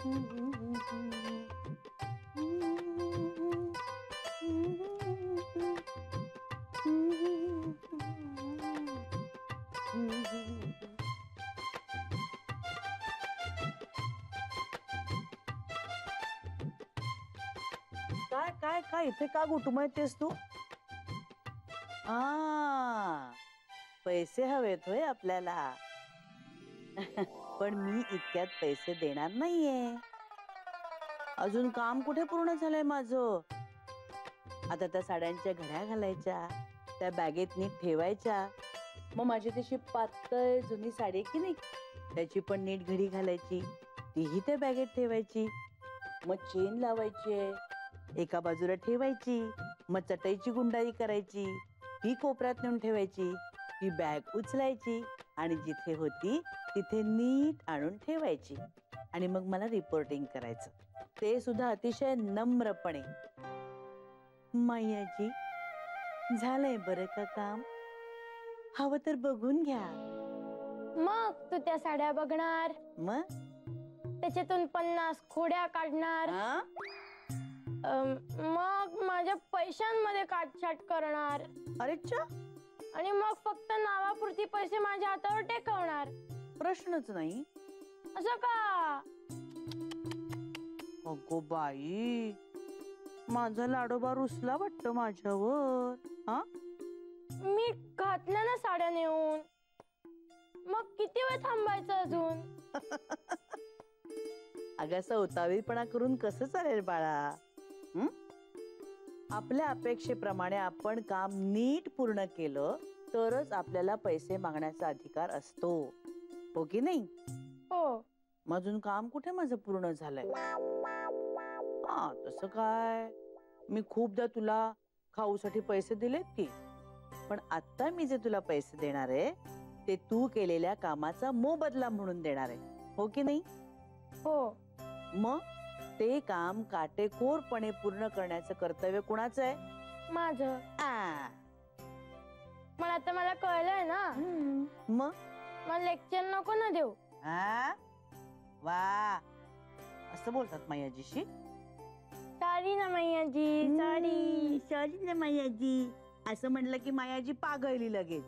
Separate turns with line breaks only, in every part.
काय काय काय इथे का घुटमळतेस तू? पैसे हवेत होय आपल्याला. पण मी इतक्यात पैसे देणार नाहीये. अजून काम कुठे पूर्ण झालंय माझं. आता त्या साड्यांच्या घड्या घालायच्या, त्या बॅगेत नीट ठेवायच्या. मग माझी तशी पातळ जुनी साडी आहे की नाही, त्याची पण नीट घडी घालायची, तीही त्या बॅगेत ठेवायची. मग चेन लावायची आहे, एका बाजूला ठेवायची. मग चटईची गुंडाळी करायची, ती कोपऱ्यात नेऊन ठेवायची. ती बॅग उचलायची आणि जिथे होती तिथे नीट आणून ठेवायची. आणि मग मला रिपोर्टिंग करायचं, ते सुद्धा अतिशय नम्रपणे. मायाजी, झालंय बरं का काम? हवं तर बघून घ्या.
मग तू त्या साड्या बघणार,
मग
त्याच्यातून 50 खोड्या काढणार, मग माझ्या पैशांमध्ये काटछाट करणार.
अरे चा,
आणि मग फक्त नावापुरती पैसे माझ्या हातावर टेकवणार.
प्रश्नच नाही.
असं का?
अगो बाई, माझा लाडोबा रुसला वाटतं माझ्यावर. हा,
मी घातल्या ना साड्या नेऊन, मग किती वेळ थांबायचं अजून?
अगं सवतावीपणा करून कसं चालेल बाळा? आपल्या अपेक्षेप्रमाणे आपण काम नीट पूर्ण केलं तरच आपल्याला पैसे मागण्याचा अधिकार असतो, हो की नाही?
हो.
अजून काम कुठे माझं पूर्ण झालंय. हा, तसं काय, मी खूपदा तुला खाऊसाठी पैसे दिलेत की. पण आता मी जे तुला पैसे देणार आहे ते तू केलेल्या कामाचा मोबदला म्हणून देणार आहे, हो की नाही?
हो.
मग ते काम काटेकोरपणे पूर्ण करण्याचं कर्तव्य कुणाचं आहे?
माझं. पण आता मला कळलंय ना.
मग
मला लेक्चर नको ना देऊ.
वा, असं बोलतात मायाजीशी?
सॉरी ना मायाजी, सॉरी.
सॉरी ना मायाजी असं म्हणलं की मायाजी पागळली लगेच.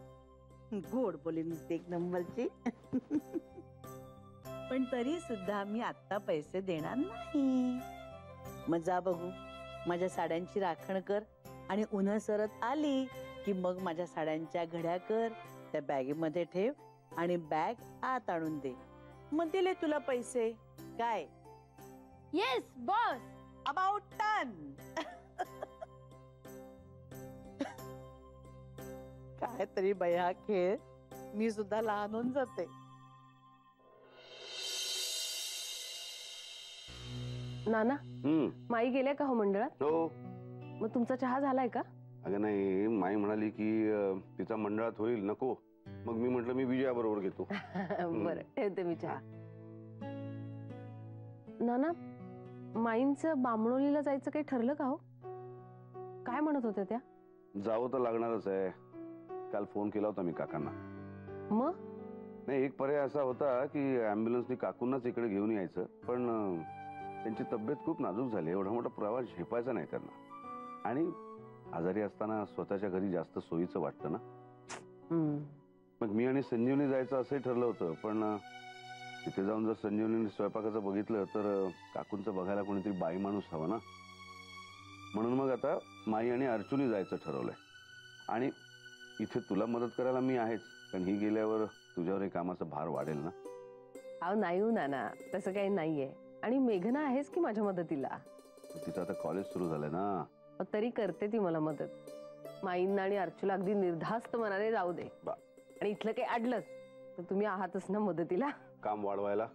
गोड बोली नुसते एक नंबरची. पण तरी सुद्धा मी आता पैसे देणार नाही. मग जा बघू, माझ्या साड्यांची राखण कर आणि उन्ह सरत आली की मग माझ्या साड्यांच्या घड्या कर, त्या बॅगेमध्ये ठेव आणि बॅग आत आणून दे. मग दिले तुला पैसे. काय?
Yes boss.
About turn. काय तरी बया खेळ, मी सुद्धा लहान होऊन जाते.
नाना, माई गेल्या का हो मंडळात?
हो.
मग तुमचा चहा झालाय का?
अगं नाही, माई म्हणाली की तिचा मंडळात होईल, नको. मग मी म्हटलं मी विजया बरोबर घेतो.
बरं, ठेवते मी चहा. नाना, माईंचं बामणोलीला जायचं काही ठरलं का हो? काय म्हणत होत्या त्या?
जावं तर लागणारच आहे. काल फोन केला होता मी काकांना.
मग
नाही, एक पर्याय असा होता की ॲम्ब्युलन्सनी काकूंनाच इकडे घेऊन यायचं, पण त्यांची तब्येत खूप नाजूक झाली. एवढा मोठा प्रवास झेपायचा नाही त्यांना. आणि आजारी असताना स्वतःच्या घरी जास्त सोयीचं वाटतं ना. मग मी आणि संजीवनी जायचं असंही ठरलं होतं, पण तिथे जाऊन जर संजीवनीने स्वयंपाकाचं बघितलं तर काकूंचं बघायला कोणीतरी बाई माणूस हवा ना. म्हणून मग आता माई आणि अर्चुनी जायचं ठरवलंय. आणि इथे तुला मदत करायला मी आहेच, पण ही गेल्यावर तुझ्यावर कामाचा भार वाढेल ना.
अहो नाही हो नाना, तसं काही नाहीये. आणि मेघना आहेच की माझ्या मदतीला.
तिचं आता कॉलेज सुरू झालंय ना.
तरी करते ती मला मदत. माईंना आणि अर्चूला अगदी निर्धास्त मनाने जाऊ दे. आणि इथलं काही अडलंच तर तुम्ही आहातच ना मदतीला.
काम वाढवायला.